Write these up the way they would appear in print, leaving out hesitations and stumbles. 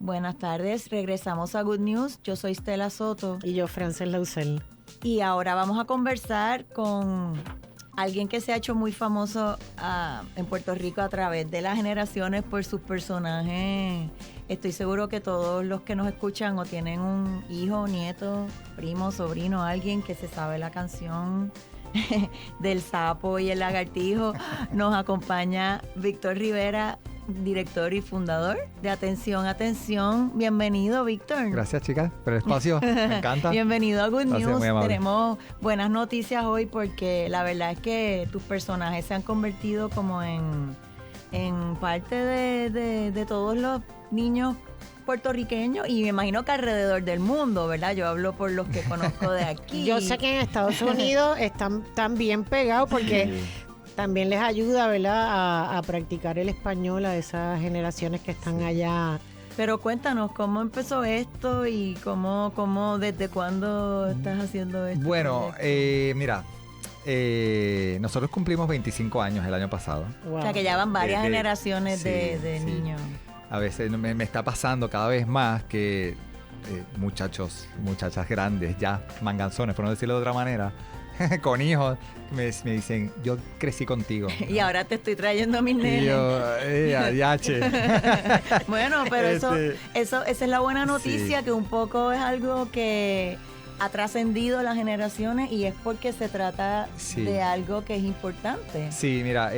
Buenas tardes, regresamos a Good News. Yo soy Stella Soto. Y yo, Frances Lausel. Y ahora vamos a conversar con alguien que se ha hecho muy famoso en Puerto Rico a través de las generaciones por sus personajes. Estoy seguro que todos los que nos escuchan o tienen un hijo, nieto, primo, sobrino, alguien que se sabe la canción del sapo y el lagartijo. Nos acompaña Víctor Rivera, director y fundador de Atención, Atención. Bienvenido, Víctor. Gracias, chicas, por el espacio. Me encanta. Bienvenido a Good Gracias, News. Tenemos buenas noticias hoy porque la verdad es que tus personajes se han convertido como en parte de todos los niños puertorriqueños y me imagino que alrededor del mundo, ¿verdad? Yo hablo por los que conozco de aquí. Yo sé que en Estados Unidos están bien pegados porque también les ayuda, ¿verdad?, a practicar el español a esas generaciones que están allá. Pero cuéntanos, ¿cómo empezó esto y cómo desde cuándo estás haciendo esto? Bueno, mira, nosotros cumplimos 25 años el año pasado. Wow. O sea, que ya van varias generaciones de niños. A veces me está pasando cada vez más que muchachas grandes, ya manganzones, por no decirlo de otra manera, con hijos, me dicen, yo crecí contigo. Y ahora te estoy trayendo a mis nenes. Y yo, adiache. Bueno, pero esa es la buena noticia, sí, que un poco es algo que ha trascendido las generaciones y es porque se trata de algo que es importante. Sí, mira,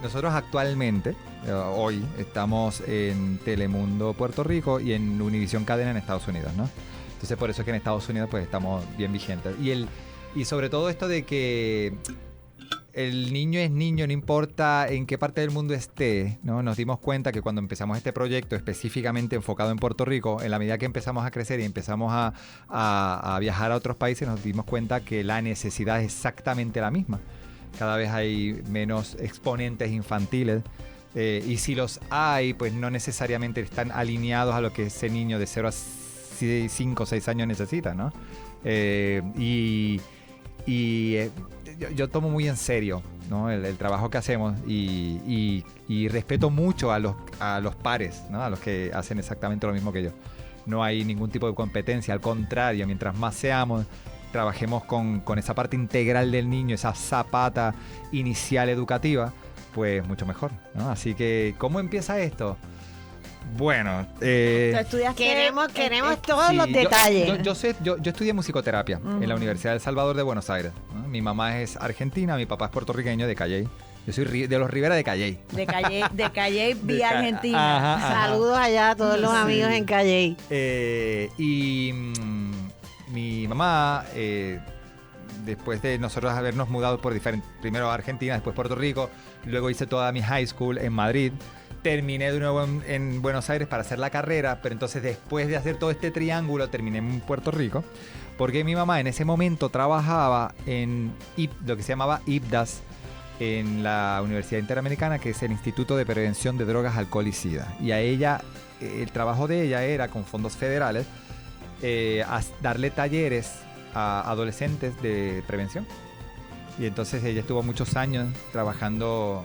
nosotros actualmente, hoy, estamos en Telemundo Puerto Rico y en Univisión Cadena en Estados Unidos, ¿no? Entonces por eso es que en Estados Unidos pues estamos bien vigentes. Y sobre todo esto de que el niño es niño, no importa en qué parte del mundo esté, ¿no? Nos dimos cuenta que cuando empezamos este proyecto específicamente enfocado en Puerto Rico, en la medida que empezamos a crecer y empezamos a viajar a otros países, nos dimos cuenta que la necesidad es exactamente la misma. Cada vez hay menos exponentes infantiles y si los hay, pues no necesariamente están alineados a lo que ese niño de 0 a 5 o 6 años necesita, ¿no? Yo tomo muy en serio, ¿no?, el trabajo que hacemos y respeto mucho a los pares, ¿no?, a los que hacen exactamente lo mismo que yo. No hay ningún tipo de competencia, al contrario, mientras más seamos, trabajemos con esa parte integral del niño, esa zapata inicial educativa, pues mucho mejor, ¿no? Así que, ¿cómo empieza esto? Bueno, queremos todos los detalles. Yo estudié musicoterapia en la Universidad del Salvador de Buenos Aires, ¿no? Mi mamá es argentina, mi papá es puertorriqueño, de Calley. Yo soy de los Rivera de Calley. De Calley vía Argentina. Ajá. Saludos allá a todos los amigos en Calley. Mi mamá, después de nosotros habernos mudado primero a Argentina, después Puerto Rico, luego hice toda mi high school en Madrid. Terminé de nuevo en Buenos Aires para hacer la carrera, pero entonces después de hacer todo este triángulo terminé en Puerto Rico, porque mi mamá en ese momento trabajaba en lo que se llamaba IPDAS, en la Universidad Interamericana, que es el Instituto de Prevención de Drogas, Alcohol y SIDA. Y a ella, el trabajo de ella era, con fondos federales, darle talleres a adolescentes de prevención. Y entonces ella estuvo muchos años trabajando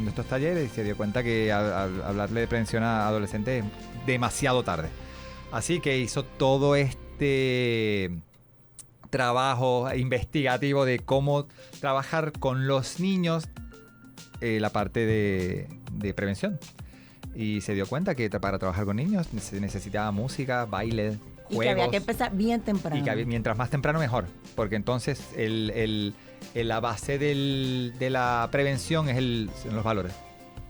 estos talleres y se dio cuenta que al hablarle de prevención a adolescentes es demasiado tarde. Así que hizo todo este trabajo investigativo de cómo trabajar con los niños la parte de prevención. Y se dio cuenta que para trabajar con niños se necesitaba música, baile, juegos. Y que había que empezar bien temprano. Y que mientras más temprano mejor, porque entonces la base de la prevención son los valores.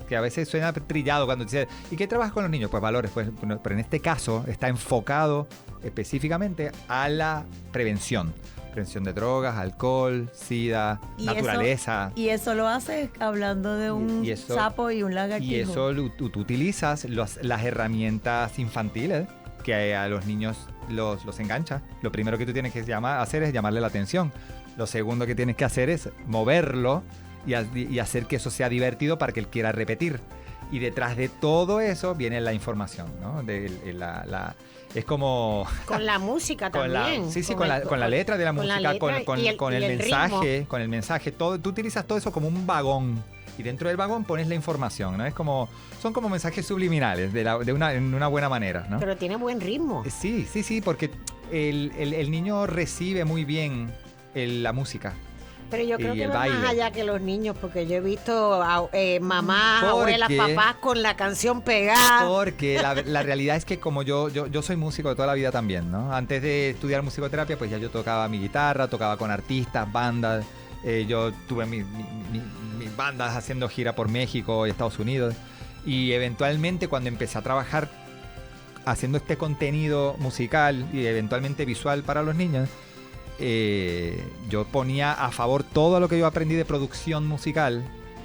Que a veces suena trillado cuando dice, ¿y qué trabajas con los niños? Pues valores, pero en este caso está enfocado específicamente a la prevención. Prevención de drogas, alcohol, SIDA, naturaleza. Y eso lo haces hablando de un sapo y un lagartijo. Y eso tú utilizas las herramientas infantiles que a los niños los engancha. Lo primero que tú tienes que hacer es llamarle la atención. Lo segundo que tienes que hacer es moverlo y hacer que eso sea divertido para que él quiera repetir. Y detrás de todo eso viene la información, ¿no? Es como... Con la música también. Con la letra de la música, con el mensaje. ritmo. Con el mensaje. Tú utilizas todo eso como un vagón y dentro del vagón pones la información, ¿no? Son como mensajes subliminales en una buena manera, ¿no? Pero tiene buen ritmo. Sí, porque el niño recibe muy bien la música. Pero yo creo y que el va baile. más allá que los niños, porque yo he visto mamás, abuelas, papás con la canción pegada. Porque la realidad es que como yo soy músico de toda la vida también, ¿no? Antes de estudiar musicoterapia, pues ya yo tocaba mi guitarra, tocaba con artistas, bandas. Yo tuve mis bandas haciendo gira por México y Estados Unidos. Y eventualmente cuando empecé a trabajar haciendo este contenido musical y eventualmente visual para los niños, yo ponía a favor todo lo que yo aprendí de producción musical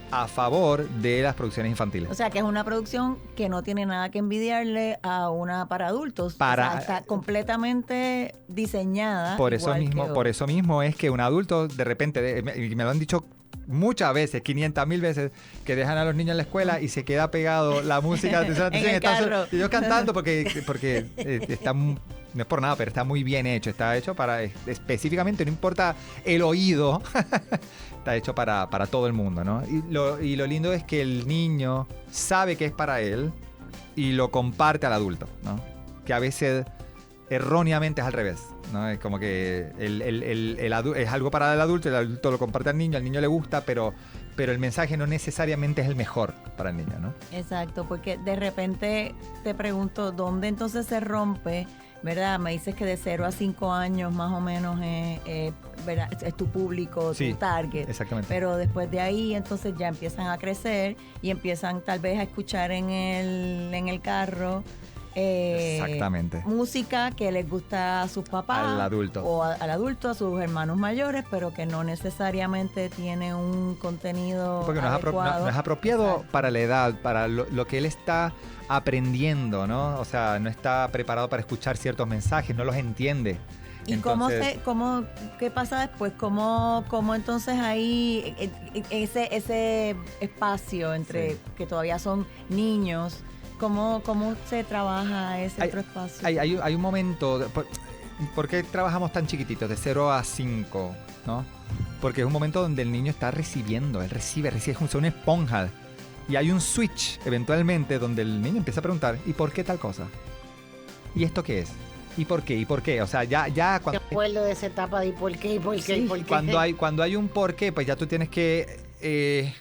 a favor de las producciones infantiles. O sea, que es una producción que no tiene nada que envidiarle a una para adultos. O sea, está completamente diseñada. Por eso mismo es que un adulto de repente, y me lo han dicho muchas veces, 500,000 veces, que dejan a los niños en la escuela y se queda pegado la música en el carro. y yo cantando porque está, no es por nada, pero está muy bien hecho. Está hecho para específicamente, no importa el oído, está hecho para todo el mundo, ¿no? Y lo lindo es que el niño sabe que es para él y lo comparte al adulto, ¿no? Que a veces erróneamente es al revés, ¿no? Es como que es algo para el adulto lo comparte al niño le gusta, pero el mensaje no necesariamente es el mejor para el niño, ¿no? Exacto, porque de repente te pregunto, ¿dónde entonces se rompe? ¿Verdad? Me dices que de 0 a 5 años más o menos ¿verdad? Es tu público, sí, tu target. Exactamente. Pero después de ahí entonces ya empiezan a crecer y empiezan tal vez a escuchar en el carro exactamente. música que les gusta a sus papás. Al adulto. O al adulto, a sus hermanos mayores, pero que no necesariamente tiene un contenido porque no es apropiado. Exacto. Para la edad, para lo que él está aprendiendo, ¿no? O sea, no está preparado para escuchar ciertos mensajes, no los entiende. ¿Y entonces, qué pasa después? ¿Cómo entonces ahí ese espacio entre que todavía son niños, cómo se trabaja ese otro espacio? Hay un momento, ¿por qué trabajamos tan chiquititos, de 0 a 5, ¿no? Porque es un momento donde el niño está recibiendo, él recibe, es como una esponja. Y hay un switch, eventualmente, donde el niño empieza a preguntar, ¿y por qué tal cosa? ¿Y esto qué es? ¿Y por qué? ¿Y por qué? O sea, ya cuando... Me acuerdo de esa etapa de ¿por qué? ¿Por qué? Sí. ¿Por qué? Cuando hay un por qué, pues ya tú tienes que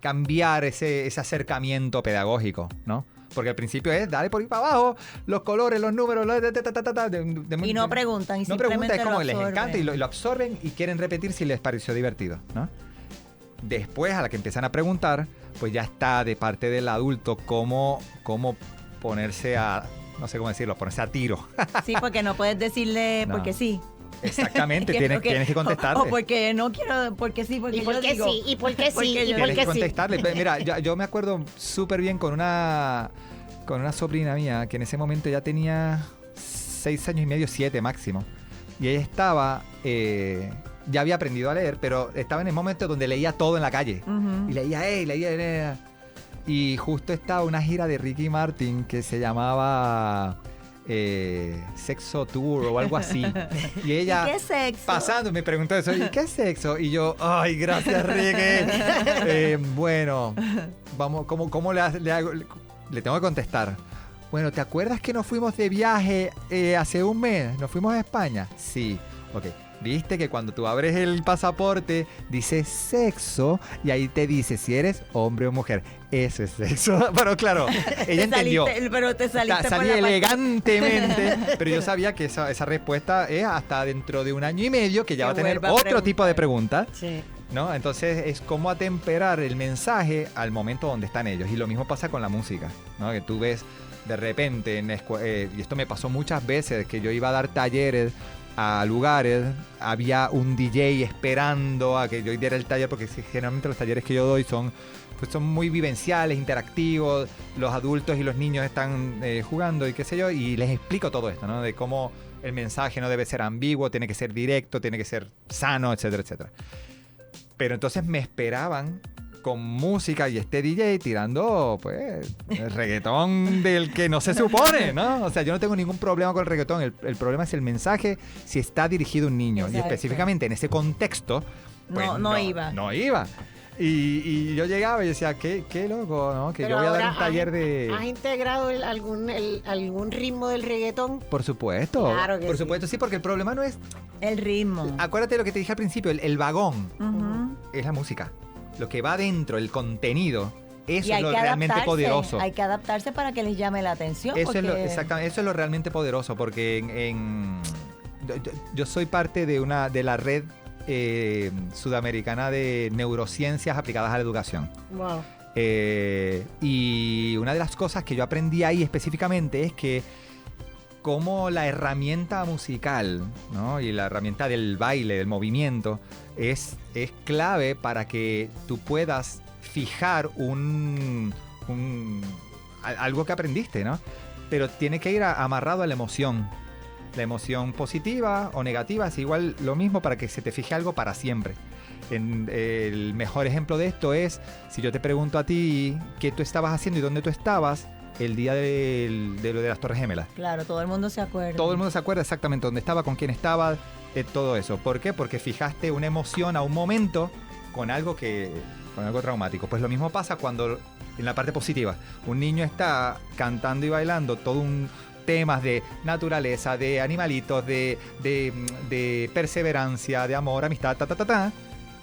cambiar ese acercamiento pedagógico, ¿no? Porque al principio es, dale por ahí para abajo, los colores, los números, y no preguntan, y no simplemente preguntan, es como lo les absorben. encanta y lo absorben y quieren repetir si les pareció divertido, ¿no? Después, a la que empiezan a preguntar, pues ya está de parte del adulto cómo ponerse a, no sé cómo decirlo, ponerse a tiro. Sí, porque no puedes decirle No. porque sí. Exactamente, tienes que contestarle. O porque no quiero, porque sí, porque ¿Y por yo qué digo, sí? ¿Y por qué sí? porque ¿Y yo por Tienes qué que sí? contestarle. Mira, yo me acuerdo súper bien con una sobrina mía que en ese momento ya tenía 6 años y medio, 7 máximo. Y ella estaba... ya había aprendido a leer, pero estaba en el momento donde leía todo en la calle. Ujú. Y leía. Y justo estaba una gira de Ricky Martin que se llamaba Sexo Tour o algo así. Y ella, ¿Y qué sexo? pasando, me preguntó eso, ¿y qué es sexo? Y yo, ay, gracias, Ricky. Bueno, vamos, ¿cómo le hago? Le tengo que contestar. Bueno, ¿te acuerdas que nos fuimos de viaje hace un mes? ¿Nos fuimos a España? Sí, ok. Viste que cuando tú abres el pasaporte dice sexo y ahí te dice si eres hombre o mujer. Eso es sexo. Pero claro, ella entendió. Pero te saliste Salí por la elegantemente, pero yo sabía que esa respuesta es hasta dentro de 1 año y medio que ya Que va a tener vuelva a otro tipo de pregunta, Sí. ¿no? Entonces es como atemperar el mensaje al momento donde están ellos. Y lo mismo pasa con la música, ¿no? Que tú ves de repente, y esto me pasó muchas veces, que yo iba a dar talleres a lugares, había un DJ esperando a que yo diera el taller, porque generalmente los talleres que yo doy son muy vivenciales, interactivos, los adultos y los niños están jugando y qué sé yo, y les explico todo esto, ¿no? De cómo el mensaje no debe ser ambiguo, tiene que ser directo, tiene que ser sano, etcétera, etcétera. Pero entonces me esperaban con música y este DJ tirando, pues, el reggaetón del que no se supone, ¿no? O sea, yo no tengo ningún problema con el reggaetón. El problema es el mensaje si está dirigido a un niño. Exacto. Y específicamente en ese contexto, pues No iba. No iba. Y yo llegaba y decía, qué loco, ¿no? Que Pero yo voy a dar ahora un taller de... ¿Has integrado algún ritmo del reggaetón? Por supuesto. Claro que por sí. supuesto, sí, porque el problema no es... El ritmo. Acuérdate de lo que te dije al principio, el vagón Ujú. es la música. Lo que va dentro, el contenido, eso Y es hay lo que realmente adaptarse, poderoso. hay que adaptarse para que les llame la atención. Eso es lo, porque- exactamente, eso es lo realmente poderoso, porque yo soy parte de la red sudamericana de neurociencias aplicadas a la educación. Wow. Y una de las cosas que yo aprendí ahí específicamente es que como la herramienta musical, ¿no? Y la herramienta del baile, del movimiento, es clave para que tú puedas fijar algo que aprendiste, ¿no? Pero tiene que ir amarrado a la emoción. La emoción positiva o negativa es igual lo mismo para que se te fije algo para siempre. El mejor ejemplo de esto es si yo te pregunto a ti qué tú estabas haciendo y dónde tú estabas el día de lo de las Torres Gemelas. Claro, todo el mundo se acuerda. Todo el mundo se acuerda exactamente dónde estaba, con quién estaba, todo eso. ¿Por qué? Porque fijaste una emoción a un momento con algo traumático. Pues lo mismo pasa cuando en la parte positiva un niño está cantando y bailando todo un temas de naturaleza, de animalitos, de perseverancia, de amor, amistad,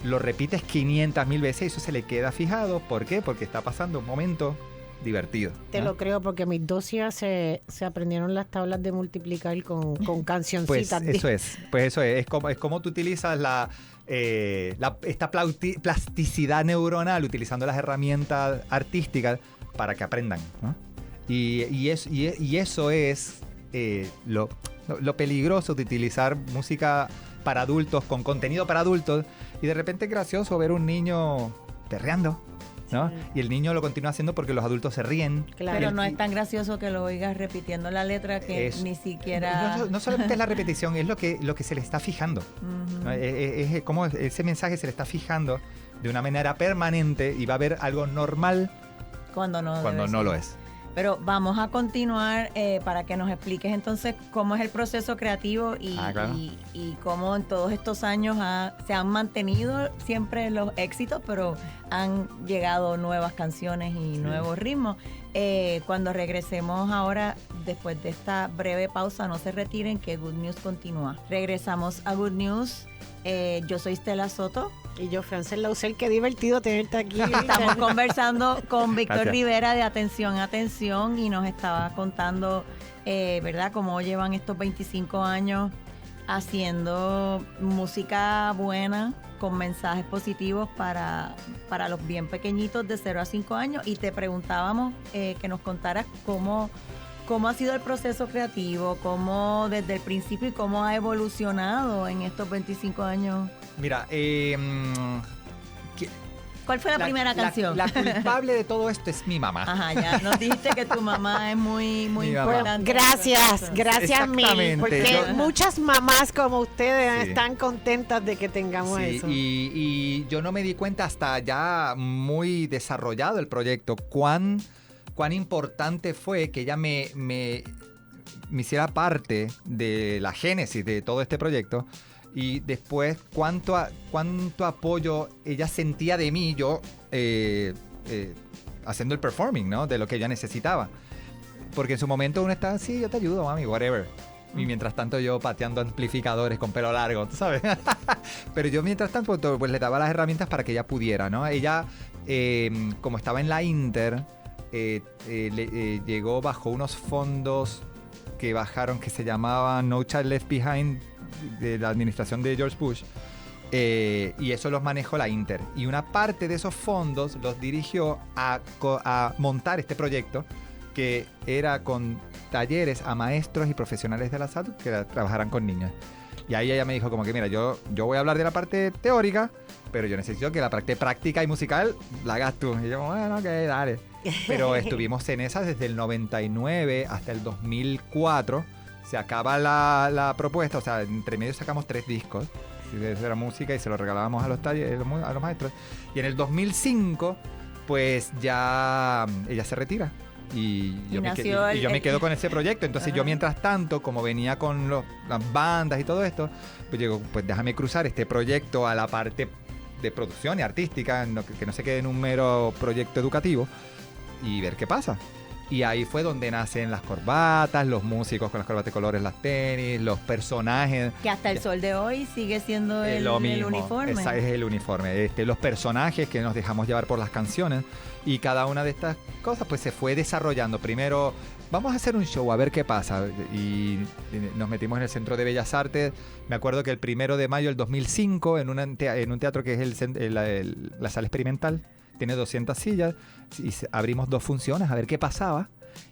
lo repites 500.000 veces y eso se le queda fijado. ¿Por qué? Porque está pasando un momento divertido. Te ¿no? lo creo porque mis dos hijas se aprendieron las tablas de multiplicar con Pues cancioncitas. eso es. Es como tú utilizas esta plasticidad neuronal utilizando las herramientas artísticas para que aprendan, ¿no? Y eso es lo peligroso de utilizar música para adultos, con contenido para adultos, y de repente es gracioso ver un niño perreando, ¿no? Sí. Y el niño lo continúa haciendo porque los adultos se ríen. Claro. Pero no es tan gracioso que lo oigas repitiendo la letra que Es- ni siquiera... No solamente es la repetición, es lo que se le está fijando. Ujú. ¿no? Es como ese mensaje se le está fijando de una manera permanente y va a haber algo normal Cuando no cuando debe no ser. lo es. Pero vamos a continuar para que nos expliques entonces cómo es el proceso creativo Claro. y cómo en todos estos años se han mantenido siempre los éxitos, pero han llegado nuevas canciones y nuevos ritmos. Cuando regresemos ahora, después de esta breve pausa, no se retiren, que Good News continúa. Regresamos a Good News. Yo soy Stella Soto. Y yo, Frances Lausel, qué divertido tenerte aquí. Estamos conversando con Víctor Gracias. Rivera de Atención, Atención, y nos estaba contando, ¿verdad?, cómo llevan estos 25 años haciendo música buena, con mensajes positivos para los bien pequeñitos de 0 a 5 años. Y te preguntábamos que nos contaras cómo ha sido el proceso creativo, cómo desde el principio y cómo ha evolucionado en estos 25 años. Mira, ¿Cuál fue la primera canción? La culpable de todo esto es mi mamá. Ajá, ya nos dijiste que tu mamá es muy Mi mamá. importante. Gracias mil, Exactamente. porque Yo- muchas mamás como ustedes Sí. están contentas de que tengamos Sí, eso. y yo no me di cuenta hasta ya muy desarrollado el proyecto cuán importante fue que ella me hiciera parte de la génesis de todo este proyecto, y después cuánto apoyo ella sentía de mí, yo haciendo el performing, ¿no? De lo que ella necesitaba. Porque en su momento uno está, sí, yo te ayudo, mami, whatever. Y mientras tanto yo pateando amplificadores con pelo largo, ¿tú sabes? Pero yo mientras tanto pues le daba las herramientas para que ella pudiera, ¿no? Ella, como estaba en la Inter, llegó bajo unos fondos que bajaron, que se llamaban No Child Left Behind, de la administración de George Bush. Y eso los manejó la Inter. Y una parte de esos fondos los dirigió a montar este proyecto, que era con talleres a maestros y profesionales de la salud que trabajaran con niños. Y ahí ella me dijo como que, mira, yo voy a hablar de la parte teórica, pero yo necesito que la parte práctica y musical la hagas tú. Y yo, bueno, ok, dale. Pero estuvimos en esa desde el 99 hasta el 2004. Se acaba la propuesta, o sea, entre medio sacamos 3 discos de la música y se los regalábamos a los talleres, a los maestros. Y en el 2005, pues ya ella se retira. Y yo me quedo con ese proyecto. Entonces yo, mientras tanto, como venía con las bandas y todo esto, pues digo, pues déjame cruzar este proyecto a la parte de producción y artística, que no se quede en un mero proyecto educativo, y ver qué pasa. Y ahí fue donde nacen las corbatas, los músicos con las corbatas de colores, las tenis, los personajes. Que hasta el sol de hoy sigue siendo el uniforme. Ese es el uniforme. Los personajes que nos dejamos llevar por las canciones, y cada una de estas cosas pues se fue desarrollando. Primero, vamos a hacer un show, a ver qué pasa. Y nos metimos en el Centro de Bellas Artes. Me acuerdo que el 1 de mayo del 2005, en un teatro que es la Sala Experimental, tiene 200 sillas, y abrimos 2 funciones a ver qué pasaba.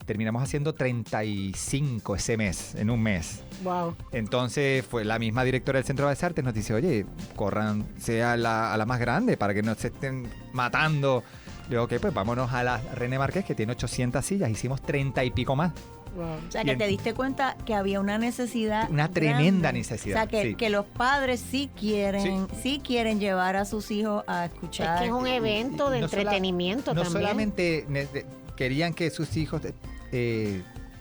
Terminamos haciendo 35 ese mes, en un mes. Wow. Entonces fue la misma directora del Centro de Bellas Artes, nos dice, oye, córranse a la más grande para que no se estén matando. Le digo, ok, pues vámonos a la René Marqués, que tiene 800 sillas, hicimos 30 y pico más. Wow. O sea, que te diste cuenta que había una necesidad. Una tremenda grande. necesidad. O sea, que los padres sí quieren llevar a sus hijos a escuchar. Es que es un evento de no entretenimiento no también. solamente querían que sus hijos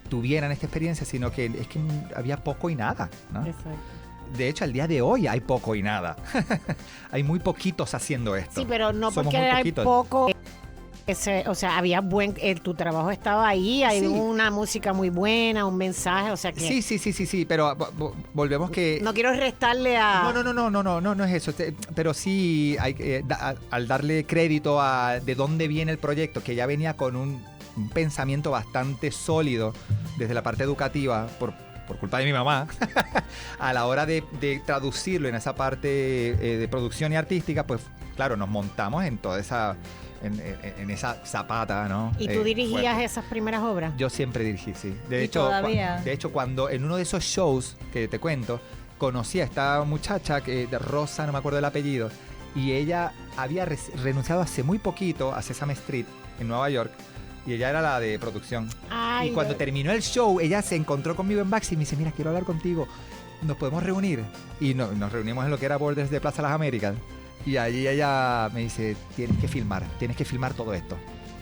tuvieran esta experiencia, sino que es que había poco y nada, ¿no? Exacto. De hecho, al día de hoy hay poco y nada. Hay muy poquitos haciendo esto. Sí, pero no Somos porque muy hay poquitos. poco. O sea, había tu trabajo estaba ahí, hay Sí. una música muy buena, un mensaje, o sea que Sí, pero volvemos que... no quiero restarle a... No es eso. Pero sí, hay al darle crédito a de dónde viene el proyecto, que ya venía con un pensamiento bastante sólido desde la parte educativa, por culpa de mi mamá, a la hora de traducirlo en esa parte de producción y artística, pues claro, nos montamos en toda esa... En esa zapata, ¿no? ¿Y tú dirigías fuerte. esas primeras obras? Yo siempre dirigí, sí. De ¿Y hecho, todavía? de hecho, cuando en uno de esos shows que te cuento, conocí a esta muchacha, de Rosa, no me acuerdo el apellido, y ella había renunciado hace muy poquito a Sesame Street en Nueva York, y ella era la de producción. Ay, Y cuando terminó el show, ella se encontró conmigo en backstage y me dice, mira, quiero hablar contigo, ¿nos podemos reunir? Y nos reunimos en lo que era Borders de Plaza Las Américas. Y allí ella me dice, tienes que filmar todo esto.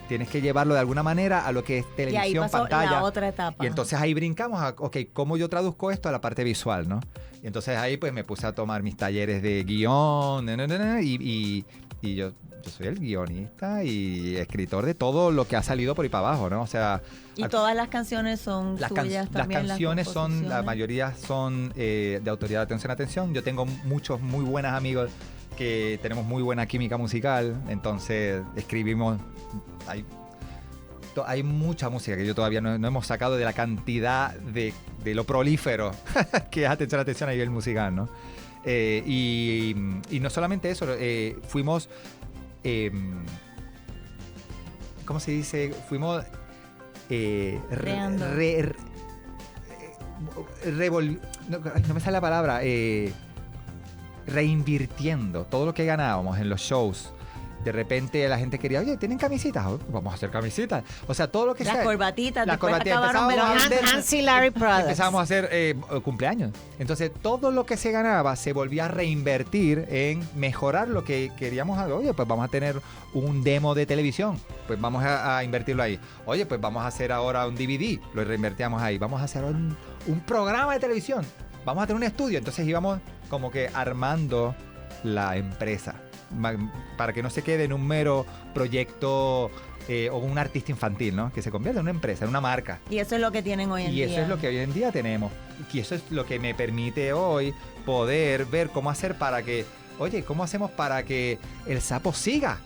Tienes que llevarlo de alguna manera a lo que es televisión, y ahí pasó pantalla. la otra etapa. Y entonces ahí brincamos a, ok, ¿cómo yo traduzco esto a la parte visual, no? Y entonces ahí pues me puse a tomar mis talleres de guión, y yo soy el guionista y escritor de todo lo que ha salido por ahí para abajo, ¿no? O sea... Y todas las canciones son suyas también. Las canciones la composiciones. mayoría son de autoridad de atención. Yo tengo muchos muy buenos amigos que tenemos muy buena química musical, entonces escribimos, hay mucha música que yo todavía no hemos sacado de la cantidad de lo prolífero que es atención a nivel musical, ¿no? Y no solamente eso, fuimos, ¿cómo se dice? Fuimos Creando. no me sale la palabra, reinvirtiendo todo lo que ganábamos en los shows. De repente la gente quería, oye, ¿tienen camisitas? Oh, vamos a hacer camisitas. O sea, todo lo que Las sea. corbatitas, Las después corbatitas, acabaron empezábamos a vendiendo. vender- Ancillary Products. Empezábamos a hacer cumpleaños. Entonces, todo lo que se ganaba se volvía a reinvertir en mejorar lo que queríamos. Oye, pues vamos a tener un demo de televisión. Pues vamos a invertirlo ahí. Oye, pues vamos a hacer ahora un DVD. Lo reinvertíamos ahí. Vamos a hacer un programa de televisión. Vamos a tener un estudio. Entonces íbamos como que armando la empresa para que no se quede en un mero proyecto o un artista infantil, ¿no? Que se convierta en una empresa, en una marca. Y eso es lo que tienen hoy en Y día. eso es lo que hoy en día tenemos. Y eso es lo que me permite hoy poder ver cómo hacer para que, oye, ¿cómo hacemos para que el sapo siga?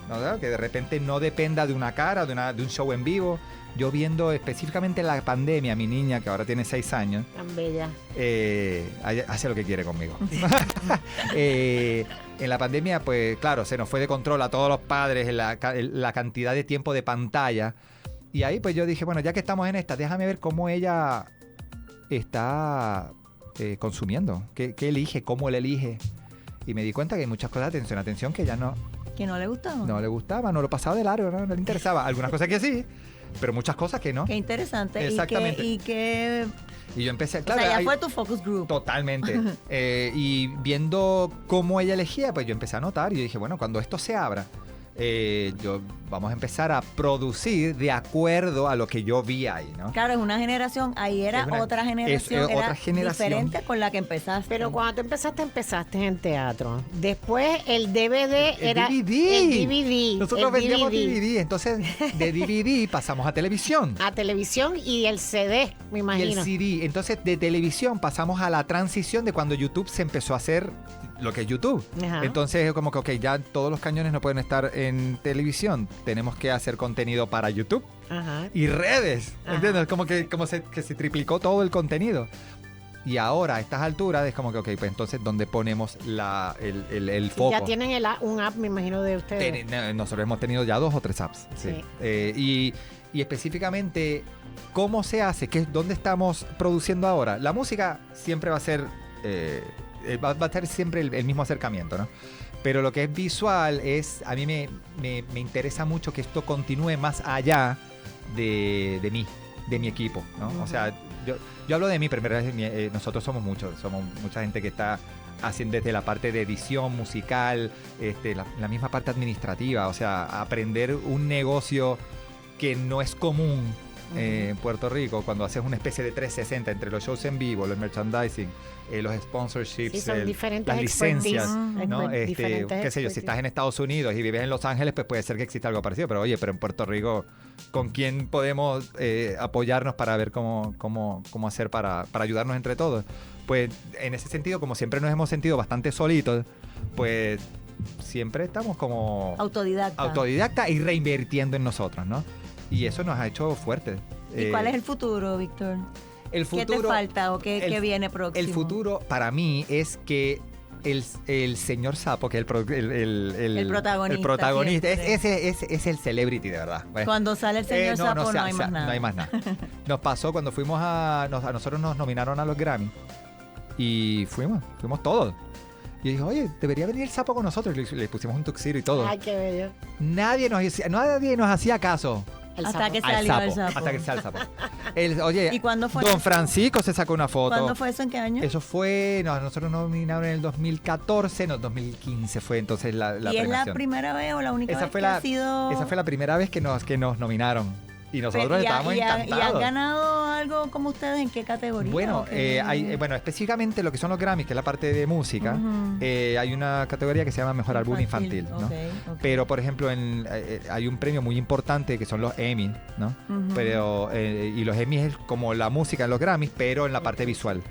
¿No? Que de repente no dependa de una cara, de un show en vivo. Yo viendo específicamente la pandemia, mi niña, que ahora tiene 6 años, Tan bella. hace lo que quiere conmigo. En la pandemia, pues claro, se nos fue de control a todos los padres la cantidad de tiempo de pantalla. Y ahí pues yo dije, bueno, ya que estamos en esta, déjame ver cómo ella está consumiendo. ¿Qué elige? ¿Cómo le elige? Y me di cuenta que hay muchas cosas de atención que ya no Que no le gustaba. le gustaba, no lo pasaba de largo, no le interesaba. Algunas cosas que sí, pero muchas cosas que no. Qué interesante. Exactamente. Y que Y yo empecé, o claro, sea, ya hay- fue tu focus group. totalmente. Y viendo cómo ella elegía, pues yo empecé a notar y yo dije, bueno, cuando esto se abra, vamos a empezar a producir de acuerdo a lo que yo vi ahí, ¿no? Claro, es una generación, ahí era otra generación, otra era generación. diferente con la que empezaste. Pero cuando tú empezaste en teatro. Después el DVD era DVD. el DVD. Nosotros el vendíamos DVD. Entonces de DVD pasamos a televisión. A televisión y el CD, me Y imagino. el CD. Entonces de televisión pasamos a la transición de cuando YouTube se empezó a hacer lo que es YouTube. Ajá. Entonces es como que, ok, ya todos los cañones no pueden estar en televisión. Tenemos que hacer contenido para YouTube Ajá. y redes. Ajá. ¿Entiendes? Como que se triplicó todo el contenido. Y ahora, a estas alturas, es como que, ok, pues entonces, ¿dónde ponemos el foco? Ya tienen un app, me imagino, de ustedes. Nosotros hemos tenido ya 2 o 3 apps. Sí. Y específicamente, ¿cómo se hace? ¿Dónde estamos produciendo ahora? La música siempre va a ser... va a estar siempre el mismo acercamiento, ¿no? Pero lo que es visual a mí me interesa mucho que esto continúe más allá de mi equipo, ¿no? Uh-huh. O sea, yo hablo de mí, pero en verdad nosotros somos mucha gente que está haciendo desde la parte de edición musical, la misma parte administrativa, o sea, aprender un negocio que no es común en Puerto Rico, cuando haces una especie de 360 entre los shows en vivo, los merchandising, los sponsorships, Sí, son diferentes las licencias, expertise. ¿no? Diferentes Qué sé yo, si estás en Estados Unidos y vives en Los Ángeles, pues puede ser que exista algo parecido, pero oye, pero en Puerto Rico, ¿con quién podemos apoyarnos para ver cómo hacer para ayudarnos entre todos? Pues en ese sentido, como siempre nos hemos sentido bastante solitos, pues siempre estamos como autodidacta y reinvirtiendo en nosotros, ¿no? Y eso nos ha hecho fuertes. ¿Y cuál es el futuro, Víctor? El futuro, ¿Qué te falta o qué viene próximo? El futuro para mí es que el señor Sapo, que es el protagonista, ese es el celebrity de verdad. Bueno, cuando sale el señor Sapo no hay más nada. No hay más nada. Nos pasó cuando fuimos a nosotros nos nominaron a los Grammy y fuimos todos. Y dijo, oye, debería venir el Sapo con nosotros. Y le pusimos un tuxedo y todo. Ay, qué bello. Nadie nos hacía caso. Hasta que salió el Sapo. Hasta que salió el Sapo. Oye, ¿Y cuándo fue? Don Francisco se sacó una foto. ¿Cuándo fue eso? ¿En qué año? Eso fue, nosotros nos nominaron en el 2014, 2015 fue entonces la ¿Y premiación. es la primera vez o la única vez que ha sido...? Esa fue la primera vez que nos nominaron. Y nosotros estábamos encantados. ¿Y han ganado algo como ustedes? ¿En qué categoría? Bueno, específicamente lo que son los Grammys, que es la parte de música, hay una categoría que se llama Mejor Álbum Infantil, ¿no? Okay. Pero, por ejemplo, hay un premio muy importante que son los Emmy, ¿no? Pero, y los Emmy es como la música en los Grammys, pero en la parte visual.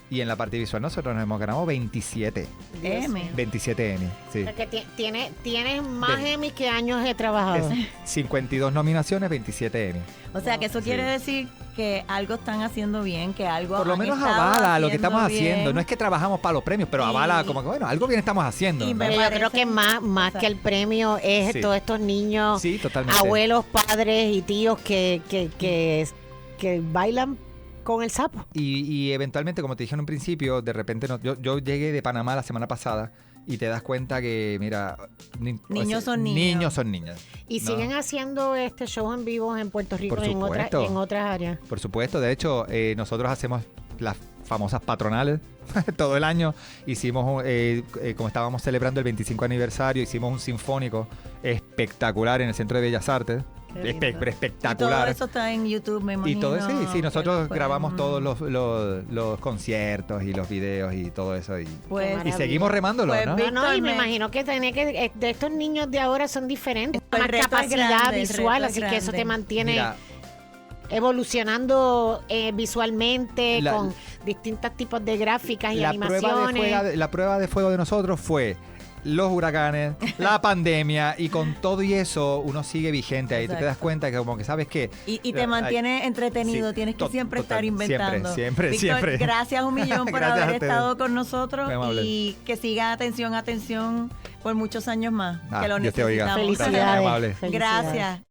Y en la parte visual nosotros nos hemos ganado 27 Emmy. 27 Emmy, sí. Porque tienes más Emmy que años he trabajado. 52 nominaciones, 27 Emmy. O sea, que eso quiere decir que algo están haciendo bien, que algo por lo han menos estado avala lo que estamos bien. haciendo. No es que trabajamos para los premios, pero avala como que, bueno, algo bien estamos haciendo. Y ¿no? Pero yo creo que más que el premio es todos estos niños, sí, totalmente. abuelos, padres y tíos que bailan con el Sapo. Y eventualmente, como te dije en un principio, de repente yo llegué de Panamá la semana pasada y te das cuenta que, mira, niños son niños. Niños son niños. Y ¿no? siguen haciendo shows en vivo en Puerto Rico Por y en otras áreas. Por supuesto, de hecho, nosotros hacemos las famosas patronales todo el año. Hicimos, como estábamos celebrando el 25 aniversario, hicimos un sinfónico espectacular en el Centro de Bellas Artes. Espectacular. Y todo eso está en YouTube, me imagino. Y todo sí, nosotros grabamos todos los conciertos y los videos y todo eso. Y seguimos remándolo, ¿no? No, y me imagino que de estos niños de ahora son diferentes. El Más reto es capacidad grande, visual, así que eso te mantiene evolucionando visualmente con distintos tipos de gráficas y animaciones. La prueba de fuego de nosotros fue los huracanes, la pandemia, y con todo y eso uno sigue vigente ahí. Tú te das cuenta que como que sabes que... Y te mantiene entretenido, tienes que siempre estar inventando. Siempre, Víctor, siempre. Gracias un millón por haber estado con nosotros y que siga atención por muchos años más. Que lo Dios te oiga. necesitamos. Felicidades. Gracias.